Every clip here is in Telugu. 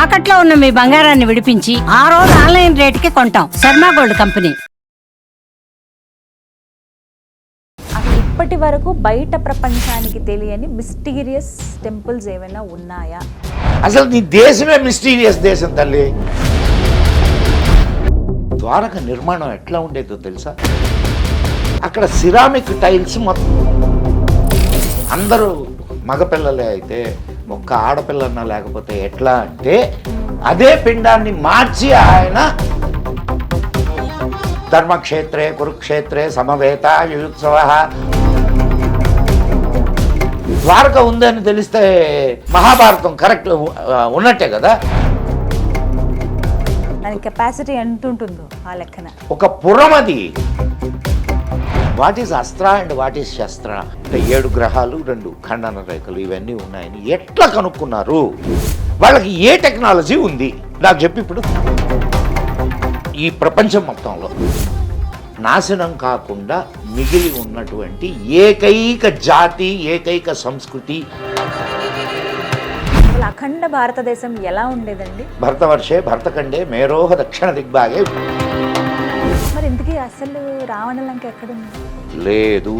తాకట్లో ఉన్న మీ బంగారాన్ని విడిపించి ఆ రోజు ఆన్లైన్ రేటుకి కొంటాం. Sharma gold company. అసలు ఇప్పటి వరకు బయట ప్రపంచానికి తెలియని మిస్టీరియస్ టెంపుల్స్ ఏమైనా ఉన్నాయా? అసలు నీ దేశమే మిస్టీరియస్ దేశం తల్లి. ద్వారక నిర్మాణం ఎట్లా ఉండేదో తెలుసా? అక్కడ సిరామిక్ టైల్స్ మొత్తం అందరూ మగపిల్లలే అయితే ఒక్క ఆడపిల్లన్నా లేకపోతే ఎట్లా అంటే అదే పిండాన్ని మార్చి ఆయన ధర్మక్షేత్రే కురుక్షేత్రే సమవేత యుయుత్సవ ద్వారక ఉందని తెలిస్తే మహాభారతం కరెక్ట్ ఉన్నట్టే కదా. దాని కెపాసిటీ ఎంత ఉంటుందో ఆ లెక్కన. ఒక పురం అది. What is astra and what is shastra? 7 గ్రహాలు 2 ఖండన రేఖలు ఇవన్నీ ఉన్నాయని ఎట్లా కనుక్కున్నారు? వాళ్ళకి ఏ టెక్నాలజీ ఉంది నాకు చెప్పి. ఇప్పుడు ఈ ప్రపంచం మొత్తంలో నాశనం కాకుండా మిగిలి ఉన్నటువంటి ఏకైక జాతి, ఏకైక సంస్కృతి అసలు అఖండ భారతదేశం ఎలా ఉండేదండి? భరతవర్షే భరతఖండే మేరోహ దక్షిణ దిగ్భాగే. మరి ఇంతకీ అసలు రావణ లంక ఎక్కడుంది? లేదు.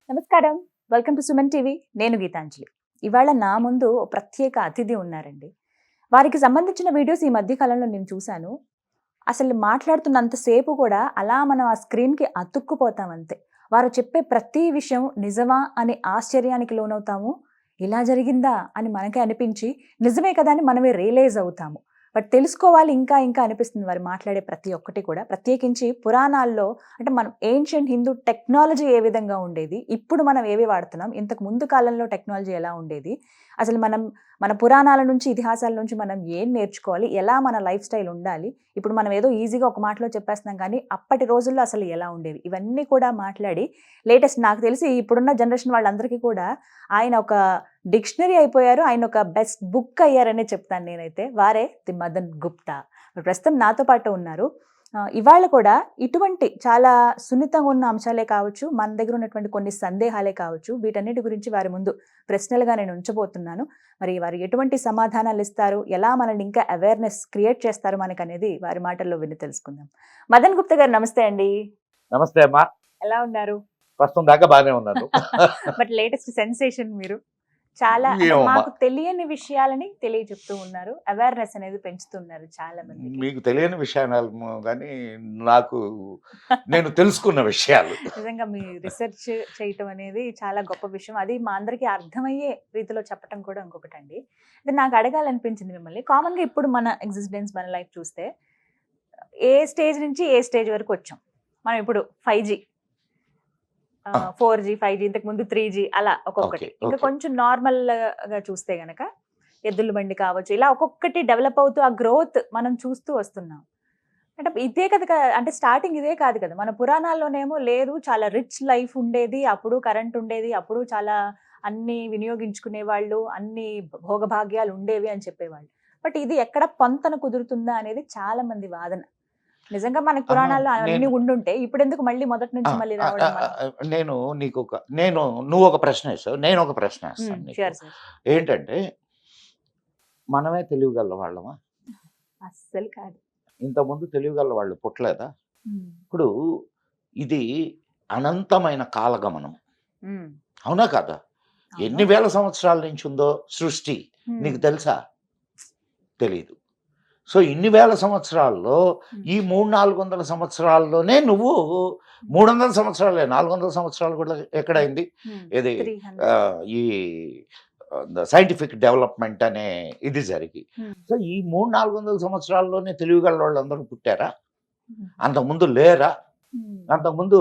నమస్కారం, వెల్కమ్ టు సుమన్ టీవీ. నేను గీతాంజలి. ఇవాళ నా ముందు ప్రత్యేక అతిథి ఉన్నారండి. వారికి సంబంధించిన వీడియోస్ ఈ మధ్య కాలంలో నేను చూశాను. అసలు మాట్లాడుతున్నంతసేపు కూడా అలా మనం ఆ స్క్రీన్కి అతుక్కుపోతాం అంతే. వారు చెప్పే ప్రతి విషయం నిజమా అని ఆశ్చర్యానికి లోనవుతాము. ఇలా జరిగిందా అని మనకే అనిపించి నిజమే కదా అని మనమే రియలైజ్ అవుతాము. బట్ తెలుసుకోవాలి ఇంకా ఇంకా అనిపిస్తుంది వారు మాట్లాడే ప్రతి ఒక్కటి కూడా. ప్రత్యేకించి పురాణాల్లో అంటే మనం ఏన్షియంట్ హిందూ టెక్నాలజీ ఏ విధంగా ఉండేది, ఇప్పుడు మనం ఏవి వాడుతున్నాం, ఇంతకు ముందు కాలంలో టెక్నాలజీ ఎలా ఉండేది, అసలు మన పురాణాల నుంచి ఇతిహాసాల నుంచి మనం ఏం నేర్చుకోవాలి, ఎలా మన లైఫ్ స్టైల్ ఉండాలి, ఇప్పుడు మనం ఏదో ఈజీగా ఒక మాటలో చెప్పేస్తున్నాం కానీ అప్పటి రోజుల్లో అసలు ఎలా ఉండేవి, ఇవన్నీ కూడా మాట్లాడి లేటెస్ట్ నాకు తెలిసి ఇప్పుడున్న జనరేషన్ వాళ్ళందరికీ కూడా ఆయన ఒక డిక్షనరీ అయిపోయారు. ఆయన ఒక బెస్ట్ బుక్ అయ్యారనే చెప్తాను నేనైతే. వారే ది మదన్ గుప్తా. ప్రస్తుతం నాతో పాటు ఉన్నారు. ఇవాళ కూడా ఇటువంటి చాలా సున్నితంగా ఉన్న అంశాలే కావచ్చు, మన దగ్గర ఉన్నటువంటి కొన్ని సందేహాలే కావచ్చు, వీటన్నిటి గురించి వారి ముందు ప్రశ్నలుగా నేను ఉంచబోతున్నాను. మరి వారు ఎటువంటి సమాధానాలు ఇస్తారు, ఎలా మనల్ని ఇంకా అవేర్నెస్ క్రియేట్ చేస్తారు మనకు అనేది వారి మాటల్లో విని తెలుసుకుందాం. మదన్ గుప్తా గారు నమస్తే అండి. నమస్తే అమ్మా. ఎలా ఉన్నారు? ప్రస్తుతం దాకా బాగానే ఉన్నాను. బట్ లేటెస్ట్ సెన్సేషన్ మీరు చాలా మాకు తెలియని విషయాలని తెలియజెప్తూ ఉన్నారు. అవేర్నెస్ అనేది పెంచుతున్నారు చాలా మంది. మీకు తెలియని విషయాలు కానీ నాకు నేను తెలుసుకున్న విషయాలు. నిజంగా మీ రీసెర్చ్ చేయటం అనేది చాలా గొప్ప విషయం. అది మా అందరికీ అర్థమయ్యే రీతిలో చెప్పటం కూడా ఇంకొకటి అండి. అది నాకు అడగాలనిపించింది మిమ్మల్ని. కామన్గా ఇప్పుడు మన ఎగ్జిస్టెన్స్, మన లైఫ్ చూస్తే ఏ స్టేజ్ నుంచి ఏ స్టేజ్ వరకు వచ్చాం మనం? ఇప్పుడు 5G, 4G, 5G, ఇంతకు ముందు 3G, అలా ఒక్కొక్కటి. ఇంకా కొంచెం నార్మల్ గా చూస్తే గనక ఎద్దుల బండి కావచ్చు, ఇలా ఒక్కొక్కటి డెవలప్ అవుతూ ఆ గ్రోత్ మనం చూస్తూ వస్తున్నాం. అంటే ఇదే కదా, అంటే స్టార్టింగ్ ఇదే కాదు కదా. మన పురాణాల్లోనేమో లేదు, చాలా రిచ్ లైఫ్ ఉండేది, అప్పుడు కరెంట్ ఉండేది, అప్పుడు చాలా అన్ని వినియోగించుకునే వాళ్ళు, అన్ని భోగభాగ్యాలు ఉండేవి అని చెప్పేవాళ్ళు. బట్ ఇది ఎక్కడ పొంతన కుదురుతుందా అనేది చాలా మంది వాదన. నిజంగా మనకి పురాణాల్లో అన్ని ఉండుంటే ఇప్పుడు ఎందుకు మళ్ళీ మొదటి నుంచి మళ్ళీ రావడం? నువ్వు ఒక ప్రశ్న వేసావు, నేను ఒక ప్రశ్న వేస్తాను. ఏంటంటే మనమే తెలియగల వాళ్ళమా? అస్సలు కాదు. ఇంతకుముందు తెలియగల వాళ్ళు పుట్టలేదా? ఇప్పుడు ఇది అనంతమైన కాలగమనం, అవునా కాదా? ఎన్ని వేల సంవత్సరాల నుంచి ఉందో సృష్టి నీకు తెలుసా? తెలీదు. సో ఇన్ని వేల సంవత్సరాల్లో ఈ 300-400 సంవత్సరాల్లోనే నువ్వు 300 సంవత్సరాలే, 400 సంవత్సరాలు కూడా ఎక్కడైంది? ఇది ఈ సైంటిఫిక్ డెవలప్మెంట్ అనే ఇది జరిగి. సో ఈ 300-400 సంవత్సరాల్లోనే తెలివిగల వాళ్ళందరూ పుట్టారా? అంతకుముందు లేరా? అంతకుముందు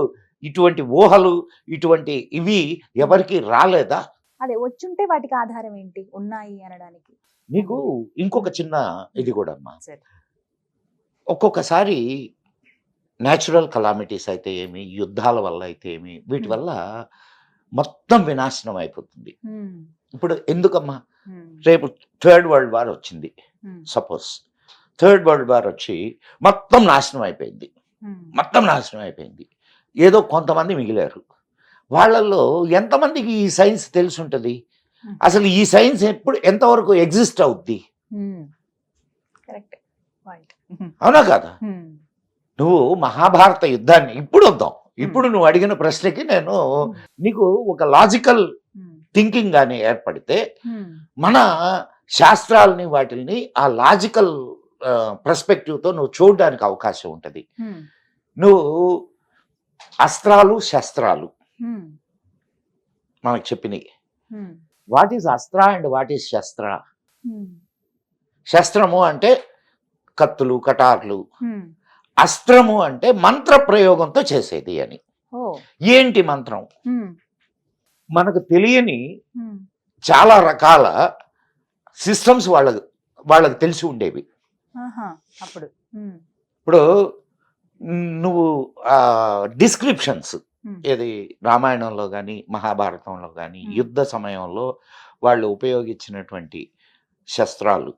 ఇటువంటి ఊహలు, ఇటువంటి ఇవి ఎవరికి రాలేదా? అదే వచ్చుంటే వాటికి ఆధారం ఏంటి ఉన్నాయి అనడానికి? నీకు ఇంకొక చిన్న ఇది కూడా అమ్మా. ఒక్కొక్కసారి న్యాచురల్ కలామిటీస్ అయితే ఏమి, యుద్ధాల వల్ల అయితే ఏమి, వీటి వల్ల మొత్తం వినాశనం అయిపోతుంది. ఇప్పుడు ఎందుకమ్మా? రేపు 3rd వరల్డ్ వార్ వచ్చింది, సపోజ్ 3rd వరల్డ్ వార్ వచ్చి మొత్తం నాశనం అయిపోయింది. ఏదో కొంతమంది మిగిలారు. వాళ్ళల్లో ఎంతమందికి ఈ సైన్స్ తెలిసి ఉంటుంది? అసలు ఈ సైన్స్ ఎంతవరకు ఎగ్జిస్ట్ అవుద్ది? Correct point. అవునా కదా? నువ్వు మహాభారత యుద్ధాన్ని ఇప్పుడు వద్దాం, ఇప్పుడు నువ్వు అడిగిన ప్రశ్నకి నేను నీకు ఒక లాజికల్ థింకింగ్ గాని ఏర్పడితే మన శాస్త్రాలని వాటిని ఆ లాజికల్ పర్స్పెక్టివ్తో నువ్వు చూడడానికి అవకాశం ఉంటుంది. నువ్వు అస్త్రాలు శస్త్రాలు మనకు చెప్పినవి. What is astra and what is shastra? శస్త్రము అంటే కత్తులు కటార్లు, అస్త్రము అంటే మంత్ర ప్రయోగంతో చేసేది అని. ఏంటి మంత్రం? మనకు తెలియని చాలా రకాల సిస్టమ్స్ వాళ్ళకి తెలిసి ఉండేవి. ఇప్పుడు నువ్వు డిస్క్రిప్షన్స్ ఏది రామాయణంలో కానీ మహాభారతంలో కానీ యుద్ధ సమయంలో వాళ్ళు ఉపయోగించినటువంటి శస్త్రాలు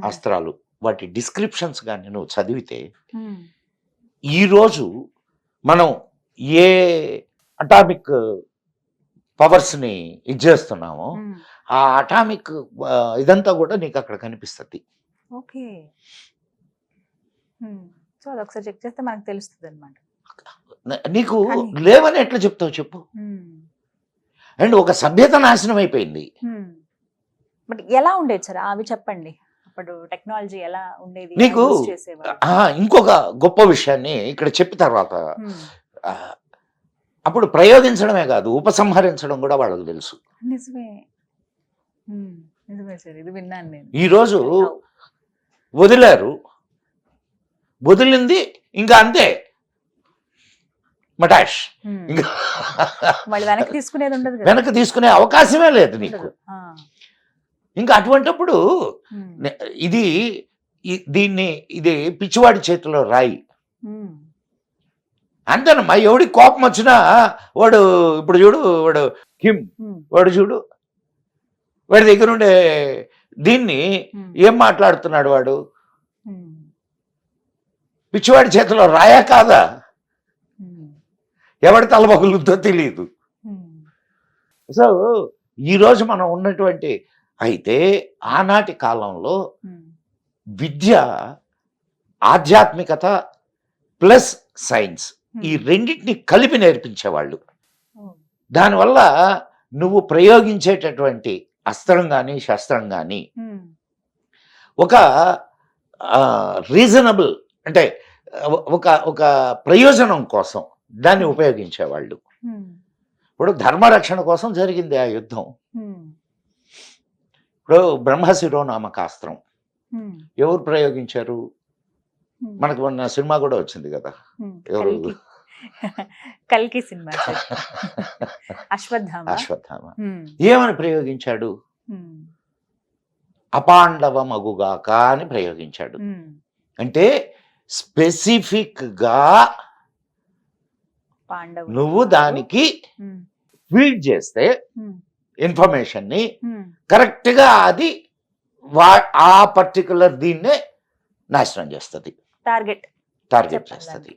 అస్త్రాలు వాటి డిస్క్రిప్షన్స్ కానీ నువ్వు చదివితే ఈరోజు మనం ఏ అటామిక్ పవర్స్ని ఇది చేస్తున్నామో ఆ అటామిక్ ఇదంతా కూడా నీకు అక్కడ కనిపిస్తుంది. ఓకే, సో అది ఒకసారి చెక్ చేస్తే మనకు తెలుస్తుంది అనమాట. నీకు లేవని ఎట్లా చెప్తావు చెప్పు? అండ్ ఒక సభ్యత నాశనం అయిపోయింది. బట్ ఎలా ఉండేది సార్ అవి చెప్పండి, అప్పుడు టెక్నాలజీ ఎలా ఉండేది? నీకు ఇంకొక గొప్ప విషయాన్ని ఇక్కడ చెప్పిన తర్వాత అప్పుడు ప్రయోగించడమే కాదు ఉపసంహరించడం కూడా వాళ్ళకి తెలుసు. నిజమే, నిజమే సార్, ఇది విన్నాను నేను. ఈరోజు వదిలారు, వదిలింది ఇంకా అంతే మటాష్. ఇంకా వెనక్కి తీసుకునేది ఉండదు, వెనక్కి తీసుకునే అవకాశమే లేదు నీకు. ఇంకా అటువంటిప్పుడు ఇది పిచ్చివాడి చేతిలో రాయి అంతేనమ్మా. ఎవడికి కోపం వచ్చినా వాడు ఇప్పుడు చూడు, వాడు చూడు వాడి దగ్గర ఉండే దీన్ని ఏం మాట్లాడుతున్నాడు వాడు? పిచ్చివాడి చేతిలో రాయా కాదా? ఎవడి తలబగులుతో తెలియదు. సో ఈరోజు మనం ఉన్నటువంటి అయితే ఆనాటి కాలంలో విద్య ఆధ్యాత్మికత ప్లస్ సైన్స్ ఈ రెండింటిని కలిపి నేర్పించేవాళ్ళు. దానివల్ల నువ్వు ప్రయోగించేటటువంటి అస్త్రం కానీ శస్త్రం కానీ ఒక రీజనబుల్ అంటే ఒక ప్రయోజనం కోసం దాన్ని ఉపయోగించేవాళ్ళు. ఇప్పుడు ధర్మరక్షణ కోసం జరిగింది ఆ యుద్ధం. ఇప్పుడు బ్రహ్మశిరోనామకాస్త్రం ఎవరు ప్రయోగించారు? మనకు మొన్న సినిమా కూడా వచ్చింది కదా, ఎవరు? కల్కి సినిమా, అశ్వత్థామ. ఏమని ప్రయోగించాడు? అపాండవ మగుగాక అని ప్రయోగించాడు. అంటే స్పెసిఫిక్ గా నువ్వు దానికి ఫీడ్ చేస్తే ఇన్ఫర్మేషన్ ని కరెక్ట్ గా అది ఆ పర్టికులర్ దీన్నే నాశనం చేస్తుంది, టార్గెట్ చేస్తుంది.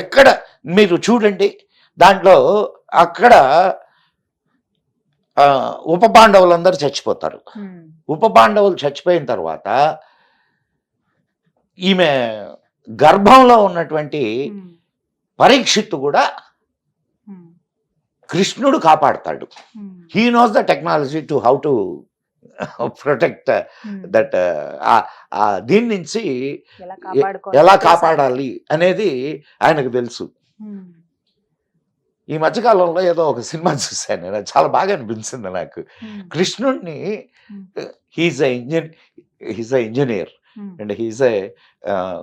ఎక్కడ మీరు చూడండి, దాంట్లో అక్కడ ఉప పాండవులందరూ చచ్చిపోతారు. ఉప పాండవులు చచ్చిపోయిన తర్వాత ఈమె గర్భంలో ఉన్నటువంటి పరీక్షిత్తు కూడా కృష్ణుడు కాపాడతాడు. He knows the technology to how to protect that, దీని నుంచి ఎలా కాపాడాలి అనేది ఆయనకు తెలుసు. ఈ మధ్యకాలంలో ఏదో ఒక సినిమా చూశాను నేను, చాలా బాగా అనిపించింది నాకు. కృష్ణుడిని he's a engineer and he's a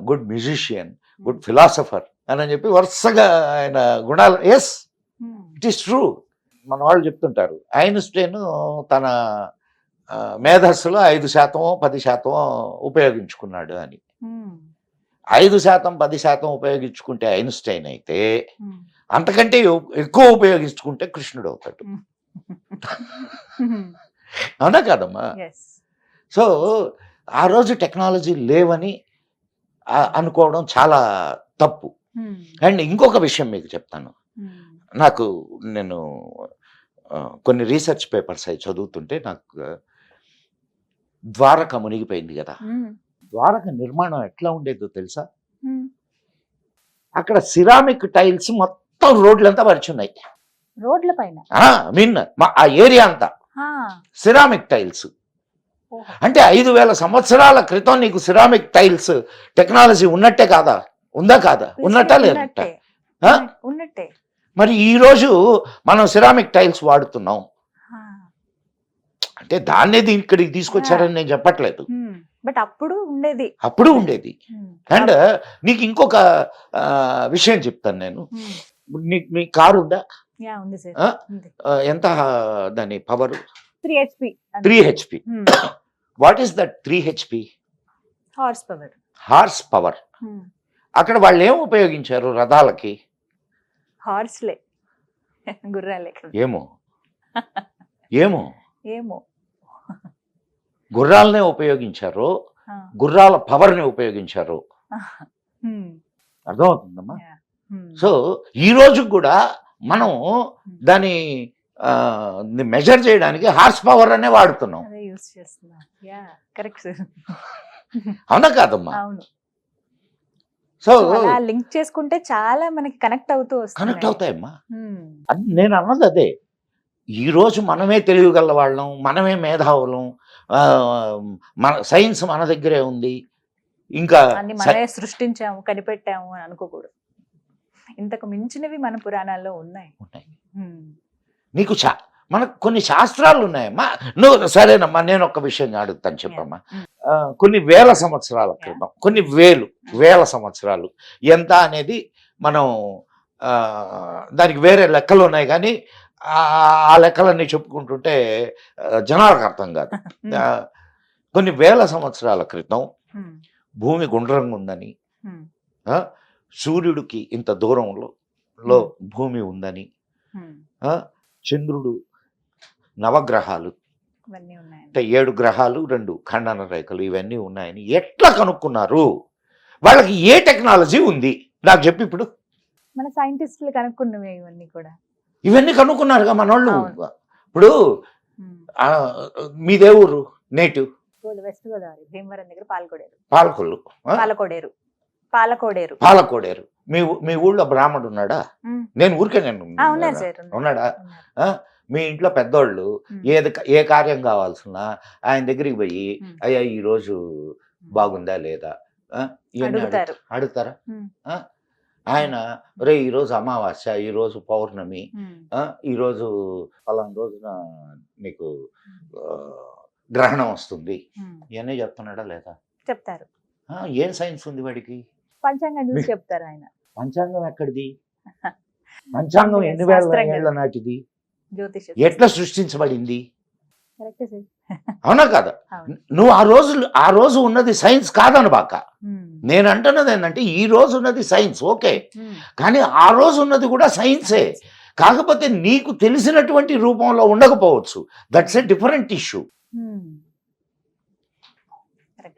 good musician, good philosopher అని చెప్పి వరుసగా ఆయన గుణాలు. Yes, it is true. మన వాళ్ళు చెప్తుంటారు ఐన్స్టైన్ తన మేధస్సులో 5% 10% ఉపయోగించుకున్నాడు అని. 5% 10% ఉపయోగించుకుంటే ఐన్స్టైన్ అయితే అంతకంటే ఎక్కువ ఉపయోగించుకుంటే కృష్ణుడు అవుతాడు. అవునా కాదమ్మా? సో ఆ రోజు టెక్నాలజీ లేవని అనుకోవడం చాలా తప్పు. అండ్ ఇంకొక విషయం మీకు చెప్తాను. నేను కొన్ని రీసెర్చ్ పేపర్స్ అవి చదువుతుంటే నాకు ద్వారక మునిగిపోయింది కదా. ద్వారక నిర్మాణం ఎట్లా ఉండేదో తెలుసా? అక్కడ సిరామిక్ టైల్స్ మొత్తం రోడ్లంతా పరిచున్నాయి. రోడ్ల పైన ఆ ఏరియా అంతా సిరామిక్ టైల్స్. అంటే 5,000 సంవత్సరాల క్రితం నీకు సిరామిక్ టైల్స్ టెక్నాలజీ ఉన్నట్టే కాదా? ఉందా కాదా? ఉన్నట్టా లేదట? ఉన్నట్టే. మరి ఈ రోజు మనం సిరామిక్ టైల్స్ వాడుతున్నాం అంటే దాన్నే ఇక్కడికి తీసుకొచ్చారని నేను చెప్పట్లేదు. బట్ అప్పుడు ఉండేది. అండ్ నీకు ఇంకొక విషయం చెప్తాను నేను. నీ కారు ఉందా? ఎంత దాని power? 3 HP. What is that 3 HP? Horse power. అక్కడ వాళ్ళు ఏం ఉపయోగించారు రథాలకి? హార్స్లే, గుర్రాలే. ఏమో గుర్రాలనే ఉపయోగించారు, గుర్రాల పవర్ ని ఉపయోగించారు. అర్థమవుతుందమ్మా? సో ఈ రోజు కూడా మనం దాని మెజర్ చేయడానికి హార్స్ పవర్ అనే వాడుతున్నాం. అవునా కాదమ్మా? సో లింక్ చేసుకుంటే చాలా మనకి కనెక్ట్ అవుతాయమ్మా. నేను అన్నది అదే. ఈ రోజు మనమే తెలియగల వాళ్ళం, మనమే మేధావులం, మన సైన్స్ మన దగ్గరే ఉంది. ఇంకా మనమే సృష్టించాము, కనిపెట్టాము అని అనుకోకూడదు. ఇంతకు మించినవి మన పురాణాల్లో ఉన్నాయి. నీకు మనకు కొన్ని శాస్త్రాలు ఉన్నాయమ్మా. నువ్వు సరేనమ్మా, నేను ఒక విషయం అడుగుతాను, చెప్పమ్మా. కొన్ని వేల సంవత్సరాల క్రితం, కొన్ని వేల సంవత్సరాలు ఎంత అనేది మనం దానికి వేరే లెక్కలు ఉన్నాయి, కానీ ఆ లెక్కలన్నీ చెప్పుకుంటుంటే జనాలకు అర్థం కాదు. కొన్ని వేల సంవత్సరాల క్రితం భూమి గుండ్రంగా ఉందని, సూర్యుడికి ఇంత దూరంలో భూమి ఉందని, చంద్రుడు, నవగ్రహాలు అంటే 7 గ్రహాలు 2 ఖండన రేఖలు ఇవన్నీ ఉన్నాయని ఎట్లా కనుక్కున్నారు? వాళ్ళకి ఏ టెక్నాలజీ ఉంది నాకు చెప్పి. ఇప్పుడు మన సైంటిస్టులు కనుక్కున్నవి ఇవన్నీ కనుక్కున్నారుగా మనోళ్ళు. ఇప్పుడు మీదే ఊరు? నేటివ్ వెస్ట్ గోదావరి, భీమవరం దగ్గర పాలకోడేరు. మీ ఊళ్ళో బ్రాహ్మడు ఉన్నాడా? నేను ఉన్నాడా? మీ ఇంట్లో పెద్దోళ్ళు ఏ కార్యం కావాల్సిన ఆయన దగ్గరికి పోయి, అయ్యా ఈ రోజు బాగుందా లేదా అడుగుతారా? ఆయన రే ఈరోజు అమావాస్య, ఈరోజు పౌర్ణమి, ఈరోజు పలానా రోజున నీకు గ్రహణం వస్తుంది, ఇవన్నీ చెప్తున్నాడా లేదా? చెప్తారు. ఏం సైన్స్ ఉంది వాడికి? పంచాంగం చూసి చెప్తారు ఆయన. పంచాంగం ఎక్కడిది? పంచాంగం ఎన్ని వేల ఏళ్ల నాటిది? ఎట్లా సృష్టించబడింది? అవునా కదా? నువ్వు ఆ రోజు ఉన్నది సైన్స్ కాదనబాక. నేను అంటున్నది ఏంటంటే ఈ రోజు ఉన్నది సైన్స్ ఓకే, కానీ ఆ రోజు ఉన్నది కూడా సైన్సే. కాకపోతే నీకు తెలిసినటువంటి రూపంలో ఉండకపోవచ్చు. That's a different issue.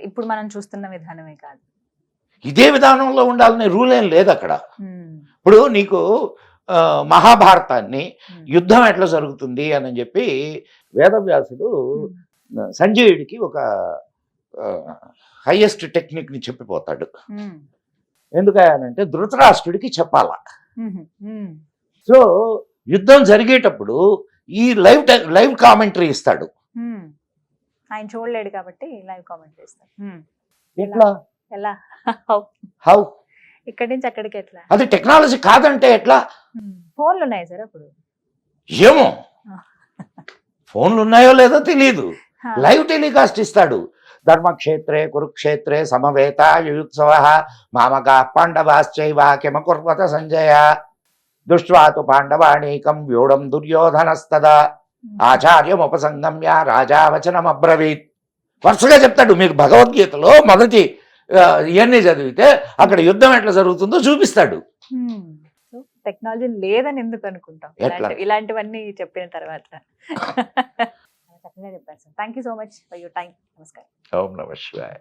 ఇప్పుడు మనం చూస్తున్న విధానమే కాదు, ఇదే విధానంలో ఉండాలనే రూల్ ఏం లేదు అక్కడ. ఇప్పుడు నీకు మహాభారతాన్ని యుద్ధం ఎట్లా జరుగుతుంది అని చెప్పి వేదవ్యాసుడు సంజయుడికి ఒక హైయెస్ట్ టెక్నిక్ ని చెప్పిపోతాడు. ఎందుకనంటే ధృతరాష్ట్రుడికి చెప్పాల. సో యుద్ధం జరిగేటప్పుడు ఈ లైవ్ కామెంటరీ ఇస్తాడు. ఆయన చూడలేడు కాబట్టి లైవ్ కామెంటరీ ఇస్తాడు. ఎలా హౌ ఇక్కడి నుంచి అక్కడికి ఎట్లా? అది టెక్నాలజీ కాదంటే ఎట్లా? ఫోన్లు ఉన్నాయి సార్ అప్పుడు. ఏమో ఫోన్లు ఉన్నాయో లేదో తెలియదు. లైవ్ టెలికాస్ట్ ఇస్తాడు. ధర్మక్షేత్రే కురుక్షేత్రే సమవేత యుయుత్సవ మామక పాండవాశ్చైవ కిమకుర్వత సంజయ దృష్ట్వాతు పాండవాణీకం వ్యూఢం దుర్యోధనస్తదా ఆచార్యముపసంగమ్య రాజా వచనమబ్రవీత్. వరుసగా చెప్తాడు. మీకు భగవద్గీతలో మొదటి ఇవన్నీ చదివితే అక్కడ యుద్ధం ఎట్లా జరుగుతుందో చూపిస్తాడు. టెక్నాలజీ లేదని ఎందుకు అనుకుంటాం ఇలాంటివన్నీ చెప్పిన తర్వాత. చక్కగా చెప్పారు sir. Thank you so much for your time. నమస్కారం. ఓం నమః శివాయ.